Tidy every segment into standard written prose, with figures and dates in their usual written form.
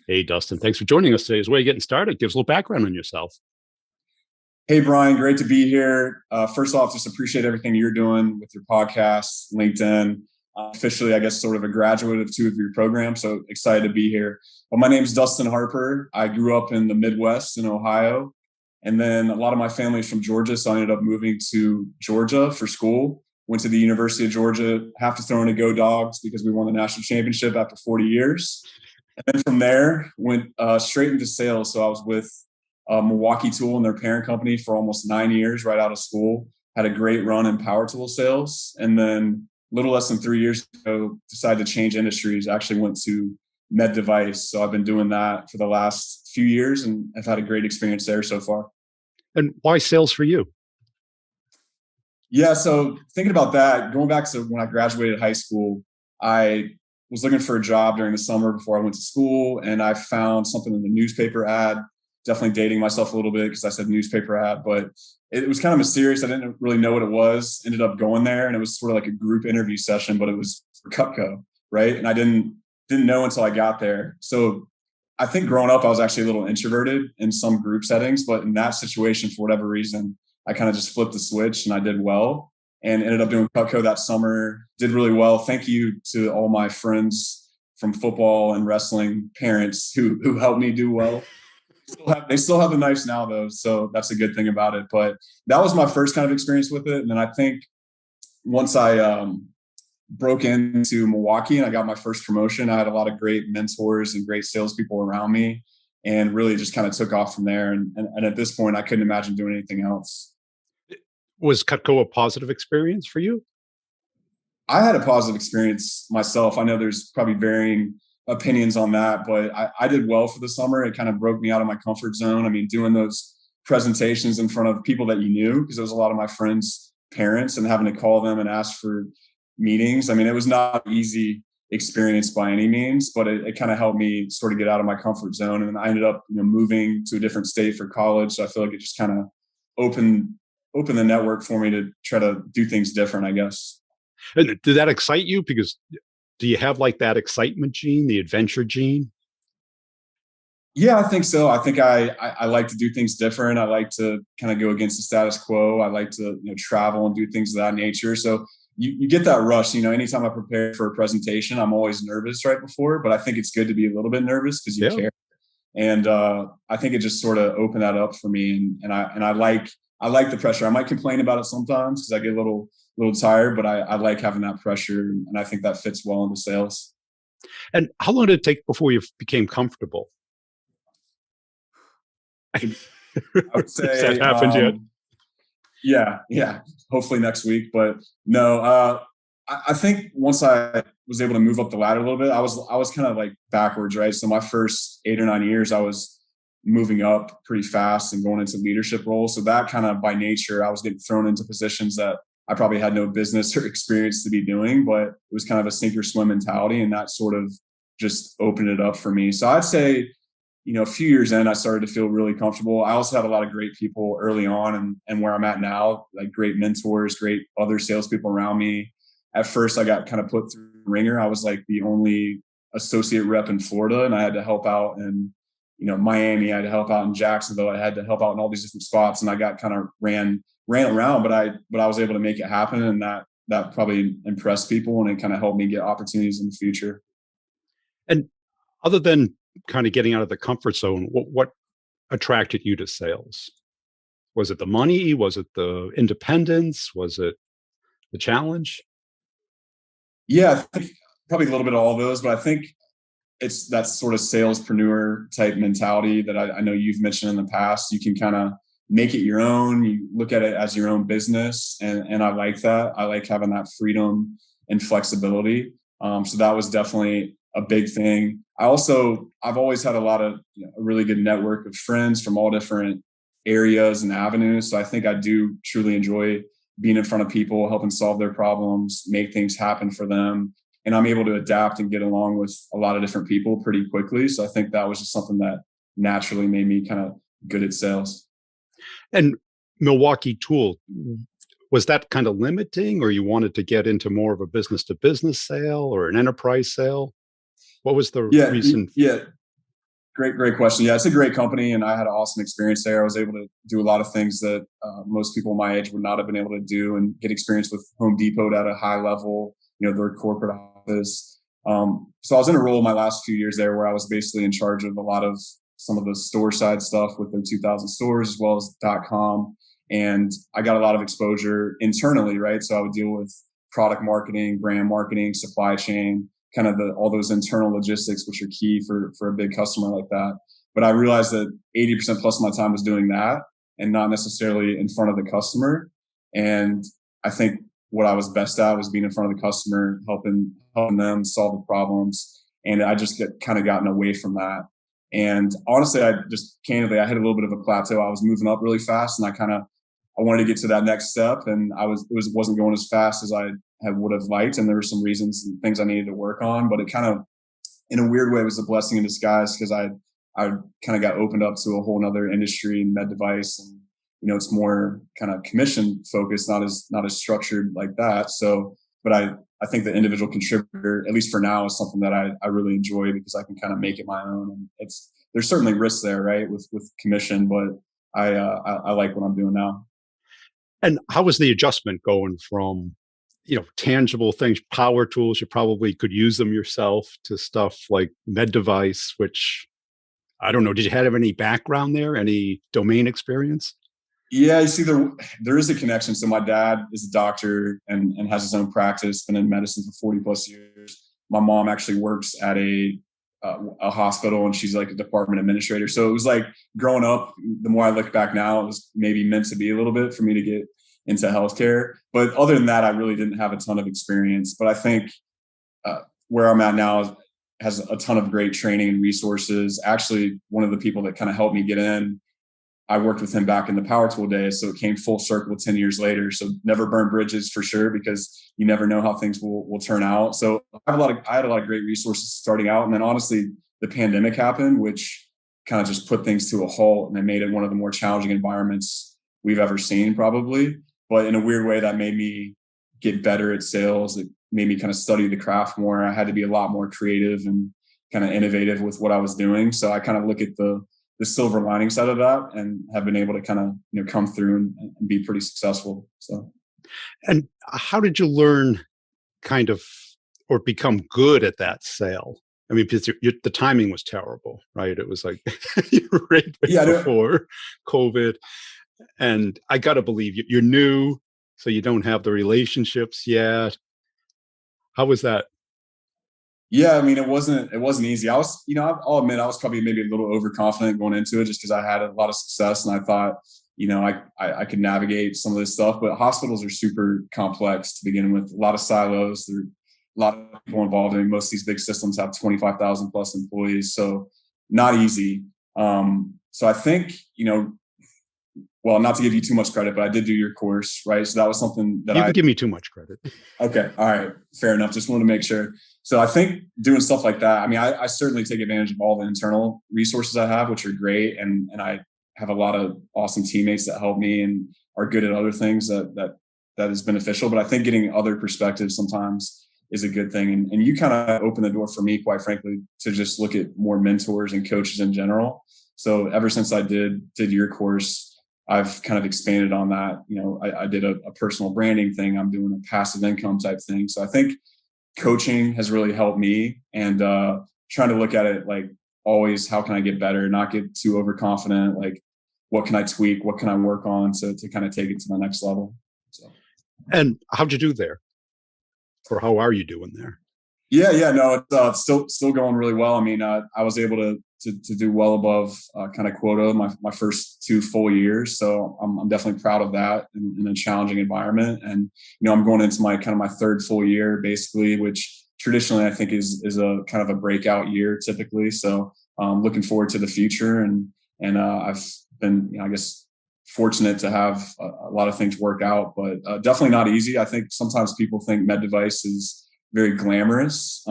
Hey, Dustin, thanks for joining us today. As we're getting started, give us a little background on yourself. Hey, Brian, great to be here. First off, just appreciate everything you're doing with your podcast, LinkedIn. Officially, I guess, sort of a graduate of two of your programs, so excited to be here. Well, my name is Dustin Harper. I grew up in the Midwest in Ohio, and then a lot of my family is from Georgia, so I ended up moving to Georgia for school. Went to the University of Georgia, have to throw in a Go Dogs because we won the national championship after 40 years. And then from there, went straight into sales. So I was with Milwaukee Tool and their parent company for almost 9 years right out of school. Had a great run in power tool sales. And then a little less than 3 years ago, decided to change industries. Actually went to med device. So I've been doing that for the last few years and I've had a great experience there so far. And why sales for you? Yeah, so thinking about that, going back to when I graduated high school, I was looking for a job during the summer before I went to school, and I found something in the newspaper ad. Definitely dating myself a little bit because I said newspaper ad, but it was kind of mysterious. I didn't really know what it was. Ended up going there, and it was sort of like a group interview session, but it was for Cutco, right? And I didn't know until I got there. So I think growing up, I was actually a little introverted in some group settings, but in that situation, for whatever reason, I kind of just flipped the switch and I did well and ended up doing Cutco that summer. Did really well. Thank you to all my friends from football and wrestling parents who helped me do well. They still have the knives now though, so that's a good thing about it. But that was my first kind of experience with it. And then I think once I broke into Milwaukee and I got my first promotion, I had a lot of great mentors and great salespeople around me, and really just kind of took off from there. And at this point, I couldn't imagine doing anything else. Was Cutco a positive experience for you? I had a positive experience myself. I know there's probably varying opinions on that, but I did well for the summer. It kind of broke me out of my comfort zone. I mean, doing those presentations in front of people that you knew, because it was a lot of my friends' parents, and having to call them and ask for meetings. I mean, it was not an easy experience by any means, but it kind of helped me sort of get out of my comfort zone. And then I ended up, moving to a different state for college. So I feel like it just kind of opened opened the network for me to try to do things different, I guess. And did that excite you? Because do you have like that excitement gene, the adventure gene? Yeah, I think so. I think I like to do things different. I like to kind of go against the status quo. I like to travel and do things of that nature. So you get that rush. Anytime I prepare for a presentation, I'm always nervous right before, but I think it's good to be a little bit nervous because you Yeah. care. And I think it just sort of opened that up for me. And I like the pressure. I might complain about it sometimes because I get a little tired, but I like having that pressure, and I think that fits well into sales. And how long did it take before you became comfortable? I would Has that say, happened yet? yeah, yeah. Hopefully next week, but no. I think once I was able to move up the ladder a little bit, I was kind of like backwards, right? So my first 8 or 9 years, I was moving up pretty fast and going into leadership roles. So that kind of by nature, I was getting thrown into positions that I probably had no business or experience to be doing, but it was kind of a sink or swim mentality, and that sort of just opened it up for me. So I'd say a few years in, I started to feel really comfortable. I also had a lot of great people early on, and where I'm at now, like great mentors, great other salespeople around me. At first, I got kind of put through the ringer. I was like the only associate rep in Florida, and I had to help out in, Miami. I had to help out in Jacksonville. I had to help out in all these different spots, and I got kind of ran around, but I was able to make it happen, and that probably impressed people, and it kind of helped me get opportunities in the future. And other than kind of getting out of the comfort zone, what attracted you to sales? Was it the money? Was it the independence? Was it the challenge? Yeah, I think probably a little bit of all of those, but I think it's that sort of salespreneur type mentality that I know you've mentioned in the past. You can kind of make it your own. You look at it as your own business, and I like that. I like having that freedom and flexibility. So that was definitely a big thing. I've always had a really good network of friends from all different areas and avenues. So I think I do truly enjoy being in front of people, helping solve their problems, make things happen for them. And I'm able to adapt and get along with a lot of different people pretty quickly. So I think that was just something that naturally made me kind of good at sales. And Milwaukee Tool, was that kind of limiting, or you wanted to get into more of a business to business sale or an enterprise sale? What was the Yeah, reason? yeah. Great question. Yeah, it's a great company, and I had an awesome experience there. I was able to do a lot of things that most people my age would not have been able to do, and get experience with Home Depot at a high level. Their corporate office. So I was in a role my last few years there where I was basically in charge of a lot of some of the store side stuff with their 2,000 stores as well as .com, and I got a lot of exposure internally, right? So I would deal with product marketing, brand marketing, supply chain, kind of all those internal logistics, which are key for a big customer like that. But I realized that 80% plus of my time was doing that and not necessarily in front of the customer. And I think what I was best at was being in front of the customer, helping them solve the problems. And I just kind of gotten away from that. And honestly, I just candidly, I hit a little bit of a plateau. I was moving up really fast, and I wanted to get to that next step, and wasn't going as fast as I would have liked, and there were some reasons and things I needed to work on. But it kind of, in a weird way, was a blessing in disguise, because I kind of got opened up to a whole nother industry, med device, and it's more kind of commission focused, not as structured like that. So, but I think the individual contributor, at least for now, is something that I really enjoy, because I can kind of make it my own. And there's certainly risks there, right, with commission, but I like what I'm doing now. And how was the adjustment going from, tangible things, power tools, you probably could use them yourself, to stuff like med device, which I don't know, did you have any background there, any domain experience? Yeah, you see, there is a connection. So my dad is a doctor and has his own practice, been in medicine for 40 plus years. My mom actually works at a hospital, and she's like a department administrator. So it was like, growing up, the more I look back now, it was maybe meant to be a little bit for me to get into healthcare. But other than that, I really didn't have a ton of experience. But I think where I'm at now has a ton of great training and resources. Actually, one of the people that kind of helped me get in, I worked with him back in the power tool days. So it came full circle 10 years later. So never burn bridges, for sure, because you never know how things will turn out. So I had a lot of great resources starting out. And then honestly, the pandemic happened, which kind of just put things to a halt, and it made it one of the more challenging environments we've ever seen, probably. But in a weird way, that made me get better at sales. It made me kind of study the craft more. I had to be a lot more creative and kind of innovative with what I was doing. So I kind of look at the silver lining side of that, and have been able to kind of come through and be pretty successful. So, And how did you learn, kind of, or become good at that sale? I mean, because the timing was terrible, right? It was like right yeah, before COVID. And I got to believe you're new, so you don't have the relationships yet. How was that? Yeah, I mean, it wasn't easy. I was, I'll admit, I was probably maybe a little overconfident going into it, just because I had a lot of success, and I thought, I could navigate some of this stuff. But hospitals are super complex to begin with. A lot of silos. There are a lot of people involved. I mean, most of these big systems have 25,000 plus employees, so not easy. So I think, well, not to give you too much credit, but I did do your course, right? So that was something that You can give me too much credit. Okay. All right. Fair enough. Just wanted to make sure. So I think doing stuff like that, I mean, I certainly take advantage of all the internal resources I have, which are great. And I have a lot of awesome teammates that help me and are good at other things that is beneficial. But I think getting other perspectives sometimes is a good thing. And you kind of open the door for me, quite frankly, to just look at more mentors and coaches in general. So ever since I did your course, I've kind of expanded on that. I did a personal branding thing. I'm doing a passive income type thing. So I think coaching has really helped me, and trying to look at it like, always, how can I get better? Not get too overconfident. Like, what can I tweak? What can I work on to kind of take it to the next level? So. And how'd you do there? Or how are you doing there? Yeah, no, it's still going really well. I mean, I was able to do well above kind of quota my first 2 full years, so I'm definitely proud of that in a challenging environment. And I'm going into my kind of my 3rd full year, basically, which traditionally I think is a kind of a breakout year typically. So looking forward to the future, and I've been, I guess, fortunate to have a lot of things work out, but definitely not easy. I think sometimes people think med device is very glamorous.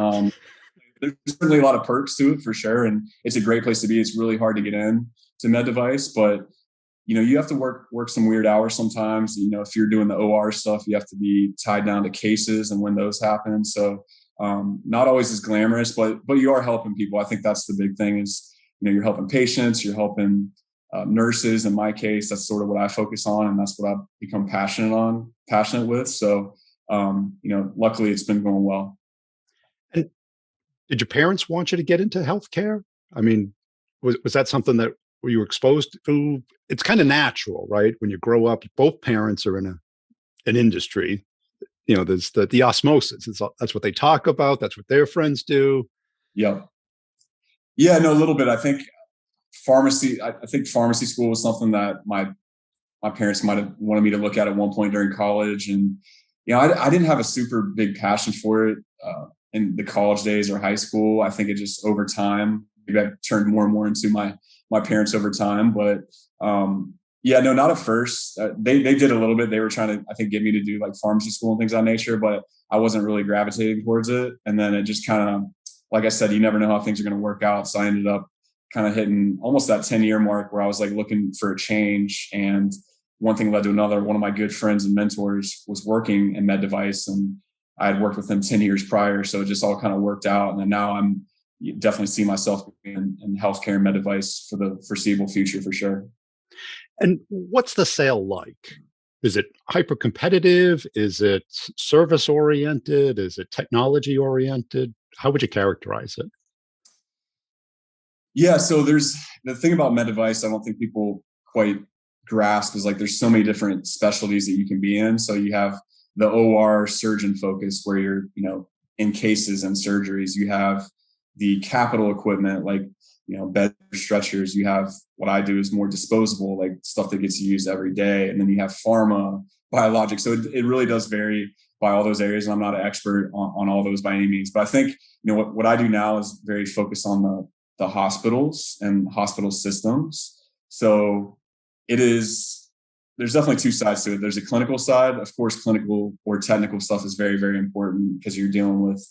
There's certainly a lot of perks to it, for sure, and it's a great place to be. It's really hard to get in to med device, but you have to work some weird hours sometimes. If you're doing the OR stuff, you have to be tied down to cases and when those happen. So not always as glamorous, but you are helping people. I think that's the big thing, is you're helping patients, you're helping nurses. In my case, that's sort of what I focus on, and that's what I've become passionate with. So, luckily, it's been going well. And did your parents want you to get into healthcare? I mean, was that something that were you exposed to? It's kind of natural, right? When you grow up, both parents are in an industry. There's the osmosis. That's what they talk about. That's what their friends do. Yep. Yeah, no, a little bit. I think pharmacy. I think pharmacy school was something that my parents might have wanted me to look at one point during college, and I didn't have a super big passion for it in the college days or high school. I think it just over time, maybe I turned more and more into my parents over time, but yeah, no, not at first. They did a little bit. They were trying to, I think, get me to do like pharmacy school and things of that nature, but I wasn't really gravitating towards it. And then it just kind of, like I said, you never know how things are going to work out. So I ended up kind of hitting almost that 10-year mark where I was like looking for a change. And one thing led to another. One of my good friends and mentors was working in med device, and I had worked with him 10 years prior. So it just all kind of worked out. And then now I'm definitely see myself in healthcare and med device for the foreseeable future for sure. And what's the sale like? Is it hyper competitive? Is it service oriented? Is it technology oriented? How would you characterize it? Yeah, so there's the thing about med device I don't think people quite grasp is like there's so many different specialties that you can be in. So you have the OR surgeon focus where you're, in cases and surgeries. You have the capital equipment like, bed stretchers. You have what I do is more disposable, like stuff that gets used every day. And then you have pharma, biologics. So it really does vary by all those areas. And I'm not an expert on all those by any means, but I think, what I do now is very focused on the hospitals and hospital systems. So there's definitely two sides to it. There's a clinical side. Of course, clinical or technical stuff is very, very important because you're dealing with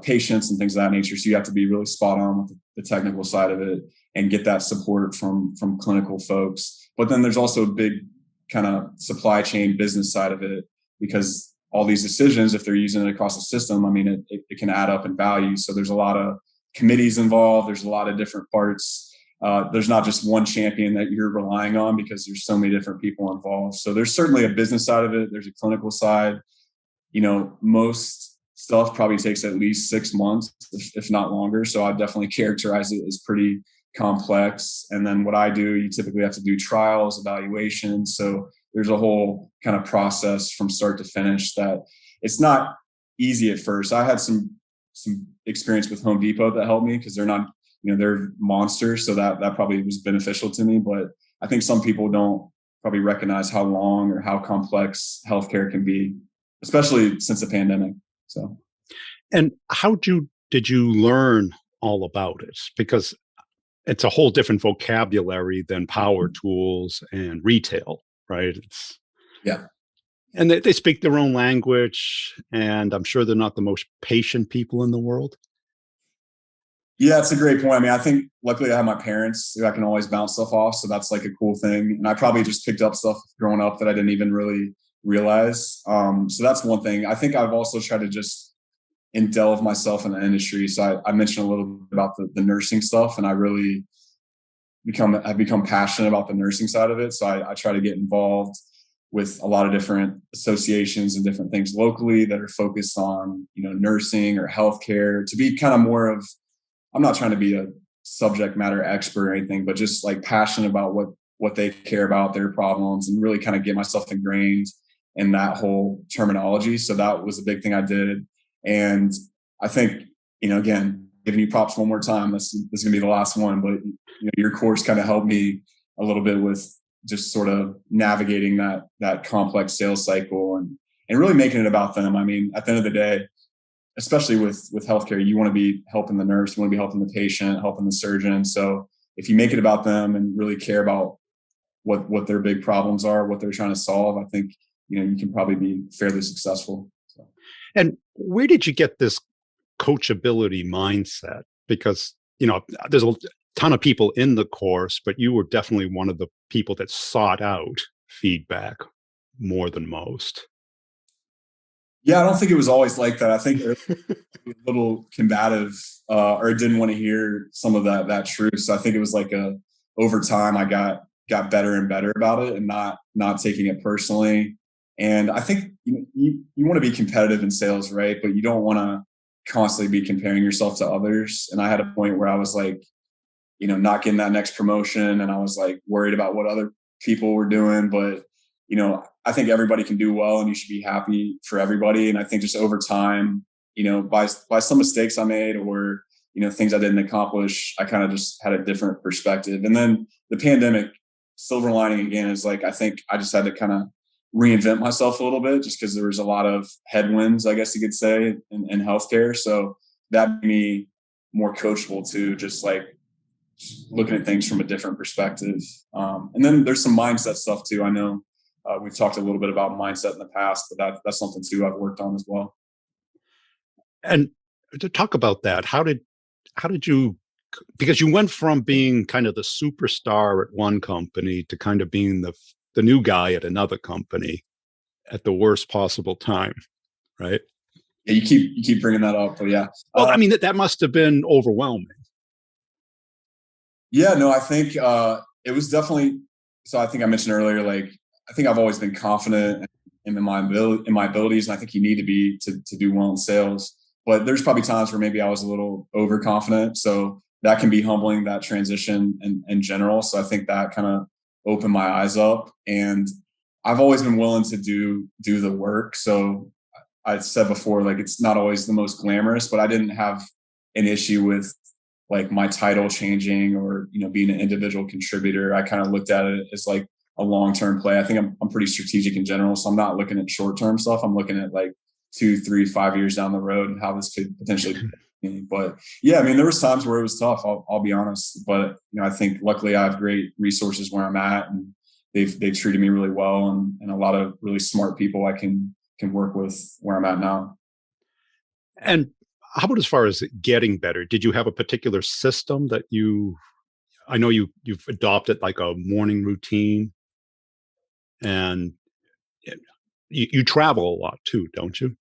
patients and things of that nature. So you have to be really spot on with the technical side of it and get that support from clinical folks. But then there's also a big kind of supply chain business side of it, because all these decisions, if they're using it across the system, I mean, it can add up in value. So there's a lot of committees involved. There's a lot of different parts. There's not just one champion that you're relying on because there's so many different people involved. So there's certainly a business side of it. There's a clinical side. Most stuff probably takes at least 6 months, if not longer. So I definitely characterize it as pretty complex. And then what I do, you typically have to do trials, evaluations. So there's a whole kind of process from start to finish that it's not easy at first. I had some experience with Home Depot that helped me because they're not, they're monsters. So that probably was beneficial to me. But I think some people don't probably recognize how long or how complex healthcare can be, especially since the pandemic. So, and did you learn all about it? Because it's a whole different vocabulary than power tools and retail, right? Yeah. And they speak their own language, and I'm sure they're not the most patient people in the world. Yeah, it's a great point. I mean, I think luckily I have my parents who I can always bounce stuff off. So that's like a cool thing. And I probably just picked up stuff growing up that I didn't even really realize. So that's one thing. I think I've also tried to just delve myself in the industry. So I mentioned a little bit about the nursing stuff, and I really I've become passionate about the nursing side of it. So I try to get involved with a lot of different associations and different things locally that are focused on, nursing or healthcare, to be kind of more of, I'm not trying to be a subject matter expert or anything, but just like passionate about what they care about, their problems, and really kind of get myself ingrained in that whole terminology. So that was a big thing I did. And I think, again, giving you props one more time, this is going to be the last one, but your course kind of helped me a little bit with just sort of navigating that complex sales cycle and really making it about them. I mean, at the end of the day, especially with healthcare, you want to be helping the nurse, you want to be helping the patient, helping the surgeon. So if you make it about them and really care about what their big problems are, what they're trying to solve, I think, you can probably be fairly successful. So. And where did you get this coachability mindset? Because, there's a ton of people in the course, but you were definitely one of the people that sought out feedback more than most. Yeah, I don't think it was always like that. I think a little combative, or didn't want to hear some of that truth. So I think it was like a over time I got better and better about it and not taking it personally. And I think you want to be competitive in sales, right? But you don't want to constantly be comparing yourself to others. And I had a point where I was like, not getting that next promotion. And I was like worried about what other people were doing. But, I think everybody can do well and you should be happy for everybody. And I think just over time, by some mistakes I made or, things I didn't accomplish, I kind of just had a different perspective. And then the pandemic, silver lining again, is like, I think I just had to kind of reinvent myself a little bit just because there was a lot of headwinds, I guess you could say, in healthcare. So that made me more coachable to just like looking at things from a different perspective. And then there's some mindset stuff too. I know we've talked a little bit about mindset in the past, but that's something too I've worked on as well. And to talk about that, how did you, because you went from being kind of the superstar at one company to kind of being the new guy at another company at the worst possible time, right? Yeah, you keep bringing that up, but yeah, Well, I mean that must have been overwhelming. yeah. No, I think it was definitely. So I think I mentioned earlier, like I think I've always been confident in my abilities, and I think you need to be to do well in sales. But there's probably times where maybe I was a little overconfident, so that can be humbling. That transition in general. So I think that kind of opened my eyes up, and I've always been willing to do the work. So I said before, like it's not always the most glamorous, but I didn't have an issue with like my title changing or being an individual contributor. I kind of looked at it as like a long term play. I think I'm pretty strategic in general, so I'm not looking at short term stuff. I'm looking at like 2, 3, 5 years down the road and how this could potentially be. But yeah, I mean, there was times where it was tough. I'll be honest, but I think luckily I have great resources where I'm at, and they've treated me really well, and a lot of really smart people I can work with where I'm at now. And how about as far as getting better? Did you have a particular system that I know you've adopted like a morning routine, and you travel a lot too, don't you?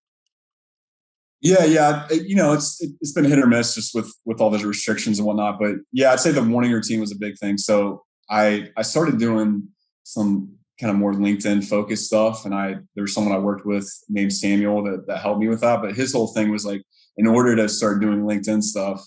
Yeah, yeah. It's been hit or miss just with all those restrictions and whatnot. But yeah, I'd say the morning routine was a big thing. So I started doing some kind of more LinkedIn focused stuff, and there was someone I worked with named Samuel that helped me with that. But his whole thing was like, in order to start doing LinkedIn stuff,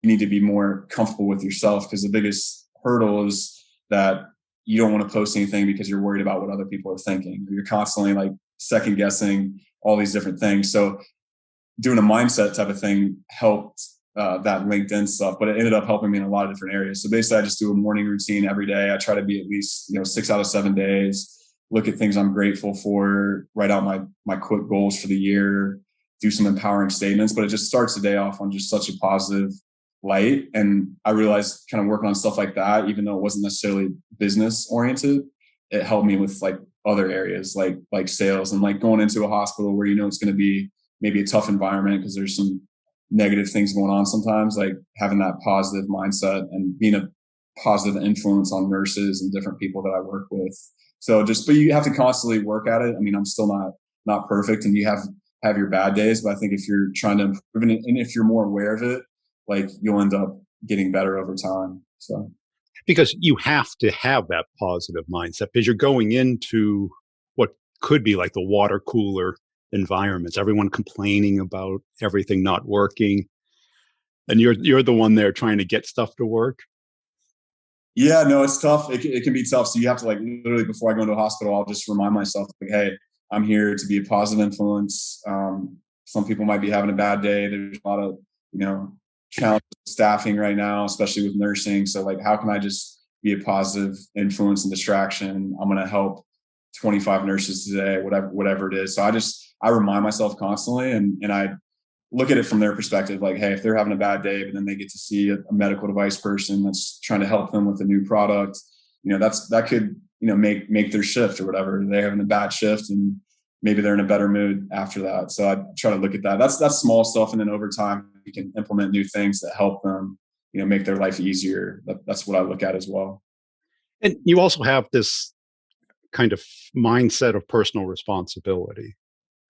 you need to be more comfortable with yourself because the biggest hurdle is that you don't want to post anything because you're worried about what other people are thinking. You're constantly like second guessing all these different things. So doing a mindset type of thing helped that LinkedIn stuff, but it ended up helping me in a lot of different areas. So basically, I just do a morning routine every day. I try to be at least 6 out of 7 days. Look at things I'm grateful for. Write out my quick goals for the year. Do some empowering statements, but it just starts the day off on just such a positive light. And I realized kind of working on stuff like that, even though it wasn't necessarily business oriented, it helped me with like other areas like sales and like going into a hospital where it's going to be maybe a tough environment because there's some negative things going on sometimes, like having that positive mindset and being a positive influence on nurses and different people that I work with. So but you have to constantly work at it. I mean, I'm still not perfect, and you have your bad days, but I think if you're trying to improve it and if you're more aware of it, like you'll end up getting better over time. So Because you have to have that positive mindset because you're going into what could be like the water cooler environments, everyone complaining about everything not working, and you're the one there trying to get stuff to work. yeah, no, it's tough. It can be tough. So you have to like literally before I go into a hospital, I'll just remind myself like, hey, I'm here to be a positive influence. Some people might be having a bad day. There's a lot of challenge staffing right now, especially with nursing. So like, how can I just be a positive influence and distraction? I'm going to help 25 nurses today, whatever it is. So I remind myself constantly, and I look at it from their perspective, like, hey, if they're having a bad day, but then they get to see a medical device person that's trying to help them with a new product, that could, make their shift or whatever. They're having a bad shift and maybe they're in a better mood after that. So I try to look at that. That's small stuff. And then over time, you can implement new things that help them, make their life easier. That's what I look at as well. And you also have this kind of mindset of personal responsibility.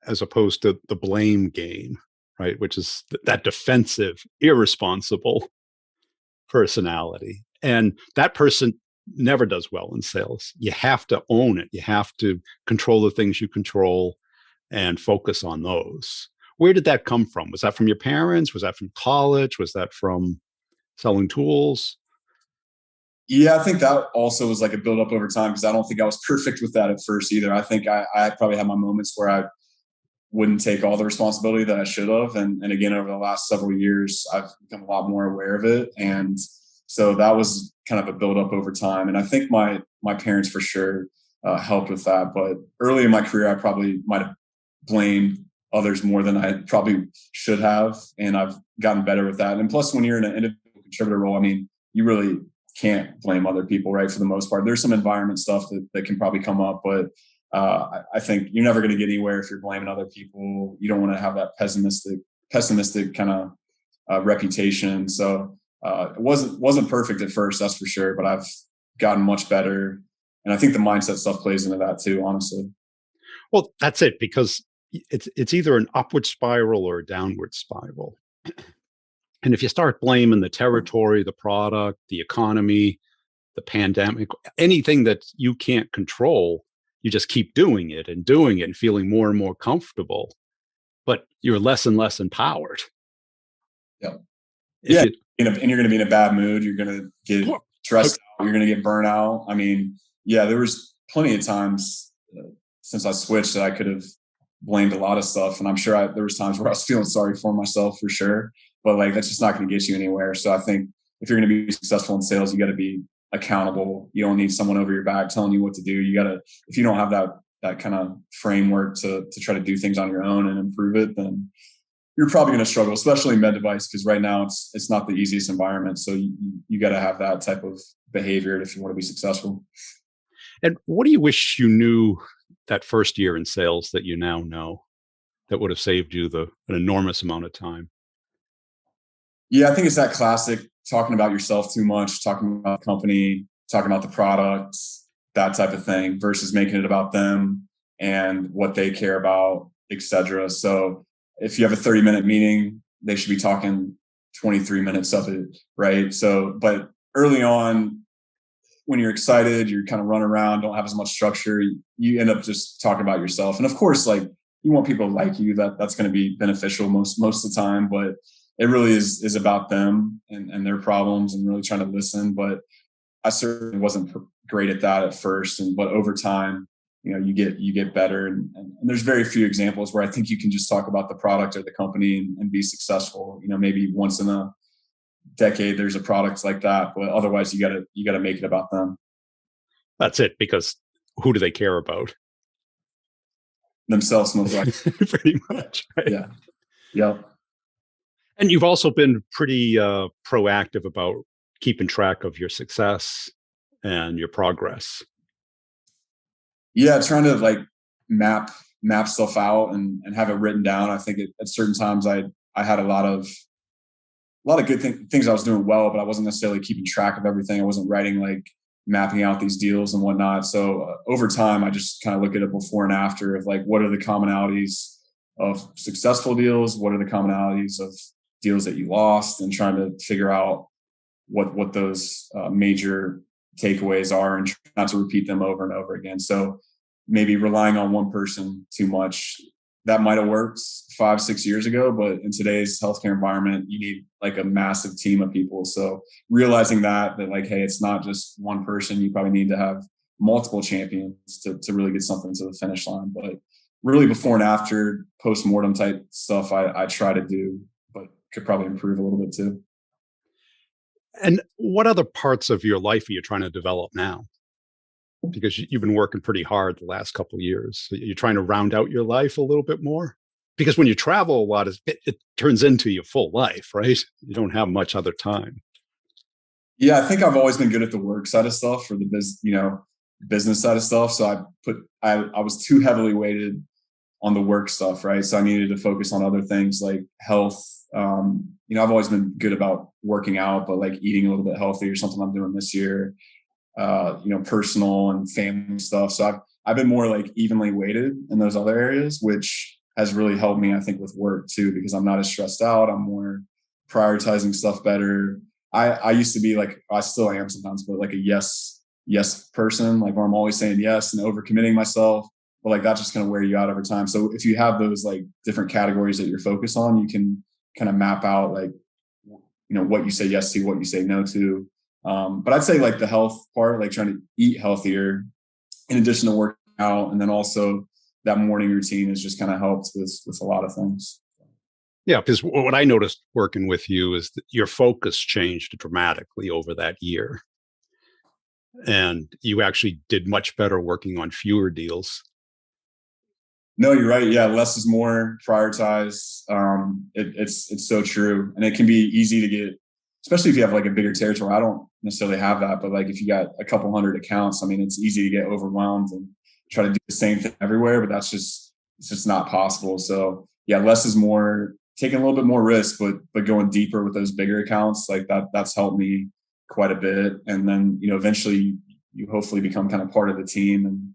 as opposed to the blame game, right? Which is that defensive, irresponsible personality. And that person never does well in sales. You have to own it. You have to control the things you control and focus on those. Where did that come from? Was that from your parents? Was that from college? Was that from selling tools? Yeah, I think that also was like a build up over time because I don't think I was perfect with that at first either. I think I probably had my moments where I wouldn't take all the responsibility that I should have. And again, over the last several years, I've become a lot more aware of it. And so that was kind of a build up over time. And I think my parents for sure helped with that. But early in my career, I probably might have blamed others more than I probably should have. And I've gotten better with that. And plus, when you're in an individual contributor role, I mean, you really can't blame other people, right? For the most part, there's some environment stuff that can probably come up, but I think you're never going to get anywhere if you're blaming other people. You don't want to have that pessimistic kind of reputation. So it wasn't perfect at first, that's for sure, but I've gotten much better, and I think the mindset stuff plays into that too, honestly. Well, that's it, because it's either an upward spiral or a downward spiral. And if you start blaming the territory, the product, the economy, the pandemic, anything that you can't control, you just keep doing it and feeling more and more comfortable, but you're less and less empowered. Yeah. If Yeah. you, And you're going to be in a bad mood. You're going to get stressed out. You're going to get burnout. I mean, yeah, there was plenty of times since I switched that I could have blamed a lot of stuff. And I'm sure there was times where I was feeling sorry for myself for sure, but like, that's just not going to get you anywhere. So I think if you're going to be successful in sales, you got to be accountable. You don't need someone over your back telling you what to do. You got to, if you don't have that kind of framework to try to do things on your own and improve it, then you're probably going to struggle, especially in med device, because right now it's not the easiest environment. So you got to have that type of behavior if you want to be successful. and what do you wish you knew that first year in sales that you now know that would have saved you an enormous amount of time? Yeah, I think it's that classic talking about yourself too much, talking about the company, talking about the products, that type of thing, versus making it about them and what they care about, etc. So if you have a 30-minute meeting, they should be talking 23 minutes of it, right? So, but early on, when you're excited, you're kind of run around, don't have as much structure, you end up just talking about yourself. And of course, like, you want people to like you, that's going to be beneficial most of the time, but it really is about them and their problems and really trying to listen. But I certainly wasn't great at that at first. But over time, you get better. And there's very few examples where I think you can just talk about the product or the company and be successful. Maybe once in a decade there's a product like that, but otherwise you gotta make it about them. That's it, because who do they care about? Themselves, most likely. Pretty much, right? Yeah. Yeah. And you've also been pretty proactive about keeping track of your success and your progress. Yeah, trying to like map stuff out and have it written down. I think at certain times I had a lot of good things I was doing well, but I wasn't necessarily keeping track of everything. I wasn't writing, like, mapping out these deals and whatnot. So over time, I just kind of look at it before and after of like, what are the commonalities of successful deals? What are the commonalities of deals that you lost, and trying to figure out what those major takeaways are and not to repeat them over and over again. So maybe relying on one person too much, that might have worked 5-6 years ago, but in today's healthcare environment, you need like a massive team of people. So realizing that like, hey, it's not just one person. You probably need to have multiple champions to really get something to the finish line. But really, before and after, post-mortem type stuff, I try to do, but could probably improve a little bit too. And what other parts of your life are you trying to develop now? Because you've been working pretty hard the last couple of years. You're trying to round out your life a little bit more? Because when you travel a lot, it turns into your full life, right? You don't have much other time. Yeah, I think I've always been good at the work side of stuff, or the business side of stuff. So I was too heavily weighted on the work stuff, right? So I needed to focus on other things like health. I've always been good about working out, but like eating a little bit healthy or something I'm doing this year. Personal and family stuff. So I've been more like evenly weighted in those other areas, which has really helped me, I think, with work too, because I'm not as stressed out. I'm more prioritizing stuff better. I used to be like, I still am sometimes, but like a yes person, like where I'm always saying yes and overcommitting myself. But like that's just going to wear you out over time. So if you have those like different categories that you're focused on, you can kind of map out like, what you say yes to, what you say no to. But I'd say like the health part, like trying to eat healthier in addition to working out, and then also that morning routine has just kind of helped with a lot of things. Yeah, because what I noticed working with you is that your focus changed dramatically over that year. And you actually did much better working on fewer deals. No, you're right. Yeah, less is more. Prioritize. It's so true, and it can be easy to get, especially if you have like a bigger territory. I don't necessarily have that, but like if you got a couple hundred accounts, I mean, it's easy to get overwhelmed and try to do the same thing everywhere. But it's just not possible. So yeah, less is more. Taking a little bit more risk, but going deeper with those bigger accounts, like that's helped me quite a bit. And then eventually you hopefully become kind of part of the team, and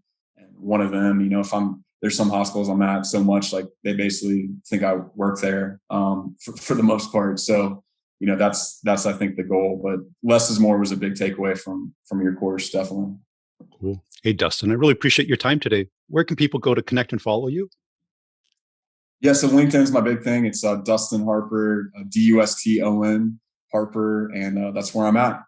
one of them. If I'm there's some hospitals I'm at so much, like they basically think I work there for the most part. So, that's I think the goal, but less is more was a big takeaway from your course. Definitely. Cool. Hey, Dustin, I really appreciate your time today. Where can people go to connect and follow you? Yeah. So LinkedIn's my big thing. It's Dustin Harper, Duston Harper, and that's where I'm at.